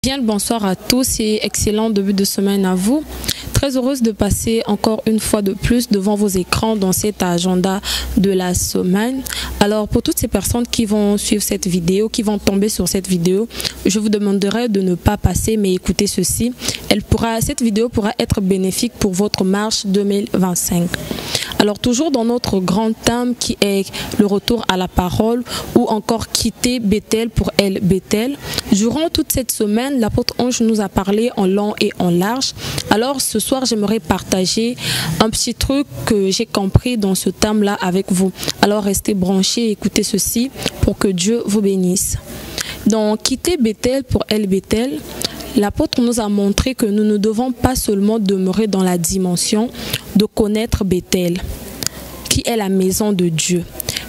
Bien le bonsoir à tous et excellent début de semaine à vous. Très heureuse de passer encore une fois de plus devant vos écrans dans cet agenda de la semaine. Alors pour toutes ces personnes qui vont suivre cette vidéo, qui vont tomber sur cette vidéo, je vous demanderai de ne pas passer mais écouter ceci. Cette vidéo pourra être bénéfique pour votre marche 2025. Alors toujours dans notre grand thème qui est le retour à la parole ou encore quitter Bethel pour El Bethel. Durant toute cette semaine, l'apôtre Ange nous a parlé en long et en large. Alors ce soir, j'aimerais partager un petit truc que j'ai compris dans ce thème-là avec vous. Alors restez branchés et écoutez ceci pour que Dieu vous bénisse. Donc quitter Bethel pour El Bethel, l'apôtre nous a montré que nous ne devons pas seulement demeurer dans la dimension de connaître Bethel, qui est la maison de Dieu.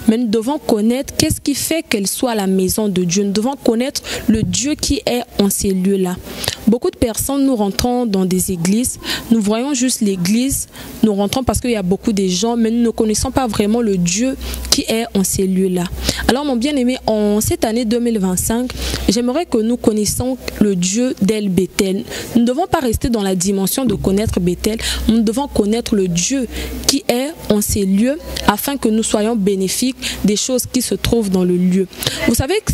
Mais nous devons connaître qu'est-ce qui fait qu'elle soit la maison de Dieu. Nous devons connaître le Dieu qui est en ces lieux-là. Beaucoup de personnes, nous rentrons dans des églises, nous voyons juste l'église, nous rentrons parce qu'il y a beaucoup de gens, mais nous ne connaissons pas vraiment le Dieu qui est en ces lieux-là. Alors mon bien-aimé, en cette année 2025, j'aimerais que nous connaissions le Dieu d'El Bethel. Nous ne devons pas rester dans la dimension de connaître Bethel, nous devons connaître le Dieu qui est en ces lieux afin que nous soyons bénéfiques des choses qui se trouvent dans le lieu. Vous savez que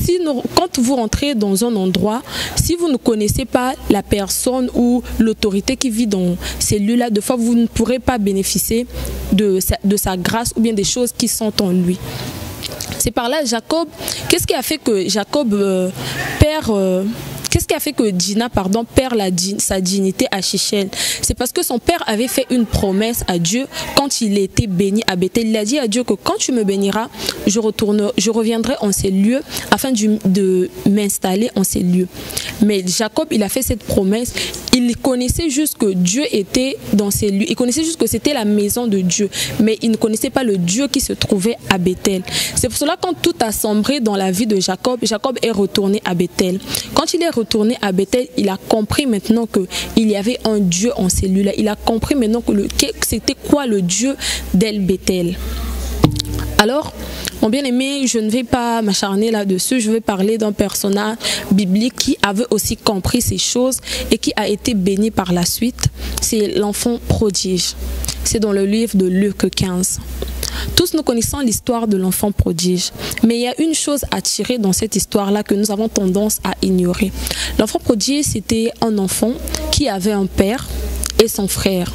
quand vous rentrez dans un endroit, si vous ne connaissez pas la personne ou l'autorité qui vit dans ces lieux-là, de fois vous ne pourrez pas bénéficier de sa grâce ou bien des choses qui sont en lui. C'est par là Jacob, qu'est-ce qui a fait que Jacob qu'est-ce qui a fait que Dina perd sa dignité à Shechem? C'est parce que son père avait fait une promesse à Dieu quand il était béni à Bethel. Il a dit à Dieu que quand tu me béniras, je reviendrai en ces lieux afin de m'installer en ces lieux. Mais Jacob, il a fait cette promesse. Il connaissait juste que Dieu était dans ces lieux. Il connaissait juste que c'était la maison de Dieu. Mais il ne connaissait pas le Dieu qui se trouvait à Bethel. C'est pour cela que quand tout a sombré dans la vie de Jacob, Jacob est retourné à Bethel. Quand il est retourné à Bethel, il a compris maintenant qu'il y avait un Dieu en ces lieux-là. Il a compris maintenant que c'était quoi le Dieu d'El Bethel. Alors, mon bien-aimé, je ne vais pas m'acharner là-dessus. Je vais parler d'un personnage biblique qui avait aussi compris ces choses et qui a été béni par la suite. C'est l'enfant prodige. C'est dans le livre de Luc 15. Tous nous connaissons l'histoire de l'enfant prodige. Mais il y a une chose à tirer dans cette histoire-là que nous avons tendance à ignorer. L'enfant prodige, c'était un enfant qui avait un père et son frère.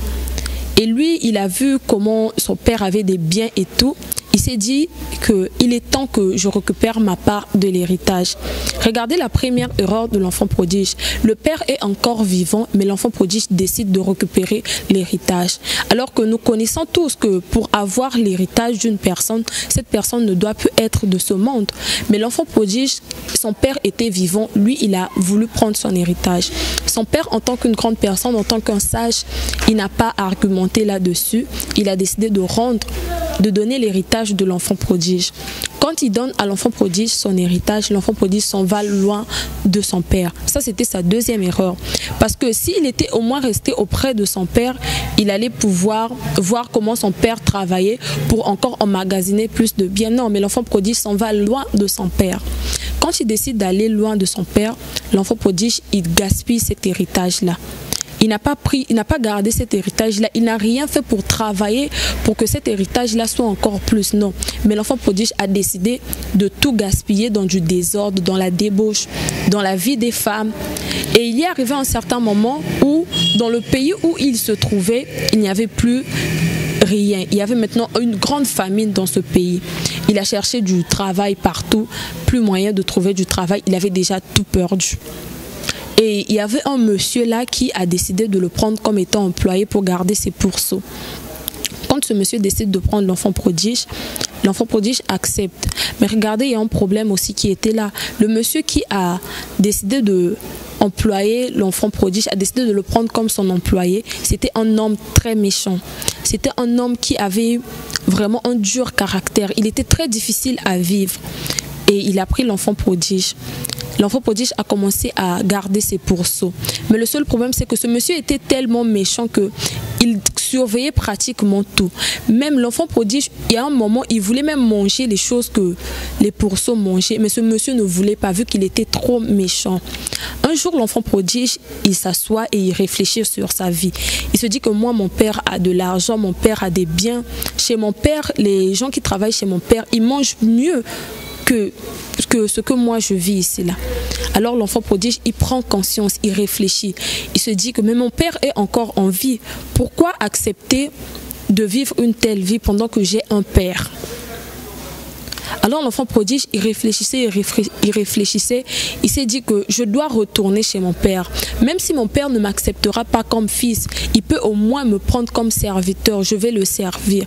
Et lui, il a vu comment son père avait des biens et tout. Il s'est dit qu'il est temps que je récupère ma part de l'héritage. Regardez la première erreur de l'enfant prodige. Le père est encore vivant, mais l'enfant prodige décide de récupérer l'héritage. Alors que nous connaissons tous que pour avoir l'héritage d'une personne, cette personne ne doit plus être de ce monde. Mais l'enfant prodige, son père était vivant, lui, il a voulu prendre son héritage. Son père, en tant qu'une grande personne, en tant qu'un sage, il n'a pas argumenté là-dessus. Il a décidé de donner l'héritage de l'enfant prodige. Quand il donne à l'enfant prodige son héritage, l'enfant prodige s'en va loin de son père. Ça, c'était sa deuxième erreur. Parce que s'il était au moins resté auprès de son père, il allait pouvoir voir comment son père travaillait pour encore emmagasiner plus de biens. Non, mais l'enfant prodige s'en va loin de son père. Quand il décide d'aller loin de son père, l'enfant prodige, il gaspille cet héritage-là. Il n'a pas gardé cet héritage-là. Il n'a rien fait pour travailler pour que cet héritage-là soit encore plus. Non. Mais l'enfant prodige a décidé de tout gaspiller dans du désordre, dans la débauche, dans la vie des femmes. Et il y est arrivé un certain moment où, dans le pays où il se trouvait, il n'y avait plus rien. Il y avait maintenant une grande famine dans ce pays. Il a cherché du travail partout. Plus moyen de trouver du travail. Il avait déjà tout perdu. Et il y avait un monsieur là qui a décidé de le prendre comme étant employé pour garder ses pourceaux. Quand ce monsieur décide de prendre l'enfant prodige accepte. Mais regardez, il y a un problème aussi qui était là. Le monsieur qui a décidé de employer l'enfant prodige, a décidé de le prendre comme son employé, c'était un homme très méchant. C'était un homme qui avait vraiment un dur caractère. Il était très difficile à vivre. Et il a pris l'enfant prodige. L'enfant prodige a commencé à garder ses pourceaux. Mais le seul problème, c'est que ce monsieur était tellement méchant qu'il surveillait pratiquement tout. Même l'enfant prodige, il y a un moment, il voulait même manger les choses que les pourceaux mangeaient, mais ce monsieur ne voulait pas, vu qu'il était trop méchant. Un jour, l'enfant prodige, il s'assoit et il réfléchit sur sa vie. Il se dit que moi, mon père a de l'argent, mon père a des biens. Chez mon père, les gens qui travaillent chez mon père, ils mangent mieux que ce que moi je vis ici là. Alors l'enfant prodige, il prend conscience, il réfléchit. Il se dit que mais mon père est encore en vie. Pourquoi accepter de vivre une telle vie pendant que j'ai un père? Alors l'enfant prodige, il réfléchissait, il s'est dit que je dois retourner chez mon père. Même si mon père ne m'acceptera pas comme fils, il peut au moins me prendre comme serviteur, je vais le servir.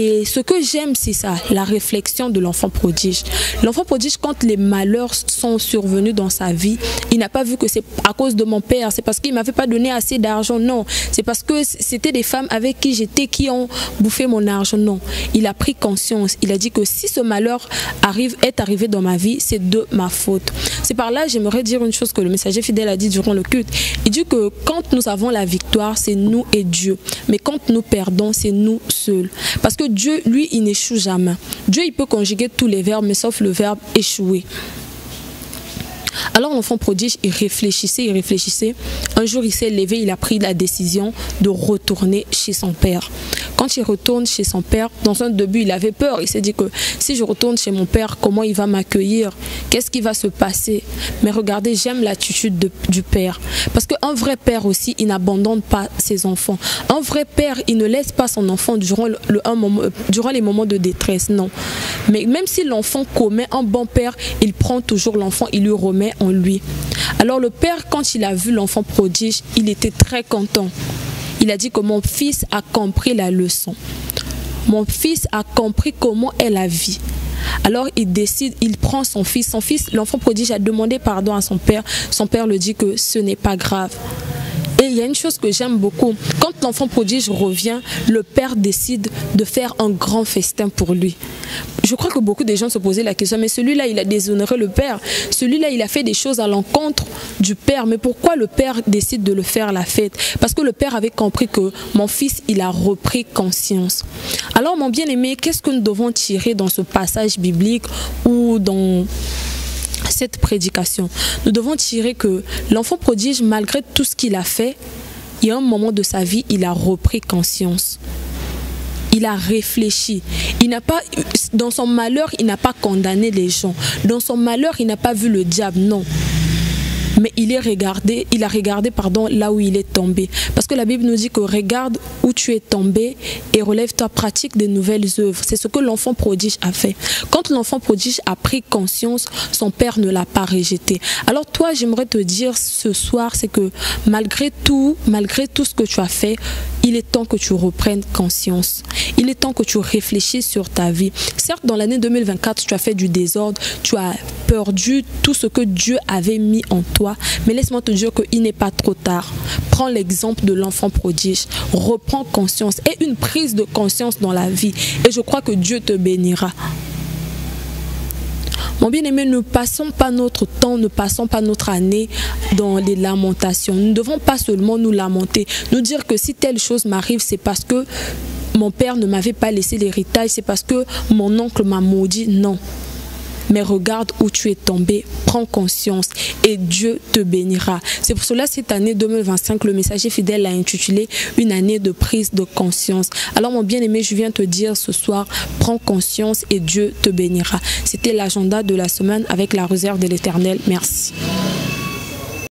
Et ce que j'aime, c'est ça, la réflexion de l'enfant prodige. L'enfant prodige, quand les malheurs sont survenus dans sa vie, il n'a pas vu que c'est à cause de mon père, c'est parce qu'il ne m'avait pas donné assez d'argent, non. C'est parce que c'était des femmes avec qui j'étais qui ont bouffé mon argent, non. Il a pris conscience, il a dit que si ce malheur est arrivé dans ma vie, c'est de ma faute. C'est par là, j'aimerais dire une chose que le messager fidèle a dit durant le culte. Il dit que quand nous avons la victoire, c'est nous et Dieu. Mais quand nous perdons, c'est nous seuls. Parce que Dieu, lui, il n'échoue jamais. Dieu, il peut conjuguer tous les verbes, mais sauf le verbe échouer. Alors l'enfant prodige, il réfléchissait. Un jour, il s'est levé, il a pris la décision de retourner chez son père. Quand il retourne chez son père, dans un début, il avait peur. Il s'est dit que si je retourne chez mon père, comment il va m'accueillir? Qu'est-ce qui va se passer? Mais regardez, j'aime l'attitude du père. Parce qu'un vrai père aussi, il n'abandonne pas ses enfants. Un vrai père, il ne laisse pas son enfant durant les moments de détresse, non. Mais même si l'enfant commet, un bon père, il prend toujours l'enfant, il lui remet en lui. Alors le père, quand il a vu l'enfant prodige, il était très content. Il a dit que mon fils a compris la leçon. Mon fils a compris comment est la vie. Alors il décide, il prend son fils. L'enfant prodige a demandé pardon à son père. Son père lui dit que ce n'est pas grave. Et il y a une chose que j'aime beaucoup. Quand l'enfant prodige revient, le père décide de faire un grand festin pour lui. Je crois que beaucoup de gens se posaient la question, mais celui-là, il a déshonoré le père. Celui-là, il a fait des choses à l'encontre du père. Mais pourquoi le père décide de le faire la fête? Parce que le père avait compris que mon fils, il a repris conscience. Alors, mon bien-aimé, qu'est-ce que nous devons tirer dans ce passage biblique ou dans cette prédication? Nous devons tirer que l'enfant prodige, malgré tout ce qu'il a fait, il y a un moment de sa vie, il a repris conscience. Il a réfléchi. Dans son malheur, il n'a pas condamné les gens. Dans son malheur, il n'a pas vu le diable, non. Mais il a regardé là où il est tombé. Parce que la Bible nous dit que regarde où tu es tombé et relève-toi, pratique de nouvelles œuvres. C'est ce que l'enfant prodige a fait. Quand l'enfant prodige a pris conscience, son père ne l'a pas rejeté. Alors toi, j'aimerais te dire ce soir, c'est que malgré tout ce que tu as fait, il est temps que tu reprennes conscience. Il est temps que tu réfléchisses sur ta vie. Certes, dans l'année 2024, tu as fait du désordre, tu as perdu tout ce que Dieu avait mis en toi. Mais laisse-moi te dire qu'il n'est pas trop tard. Prends l'exemple de l'enfant prodige. Reprends conscience et une prise de conscience dans la vie. Et je crois que Dieu te bénira. Mon bien-aimé, ne passons pas notre temps, ne passons pas notre année dans les lamentations. Nous ne devons pas seulement nous lamenter, nous dire que si telle chose m'arrive, c'est parce que mon père ne m'avait pas laissé l'héritage, c'est parce que mon oncle m'a maudit. Non. Mais regarde où tu es tombé, prends conscience et Dieu te bénira. C'est pour cela cette année 2025, le messager fidèle l'a intitulé une année de prise de conscience. Alors mon bien-aimé, je viens te dire ce soir, prends conscience et Dieu te bénira. C'était l'agenda de la semaine avec la réserve de l'Éternel. Merci.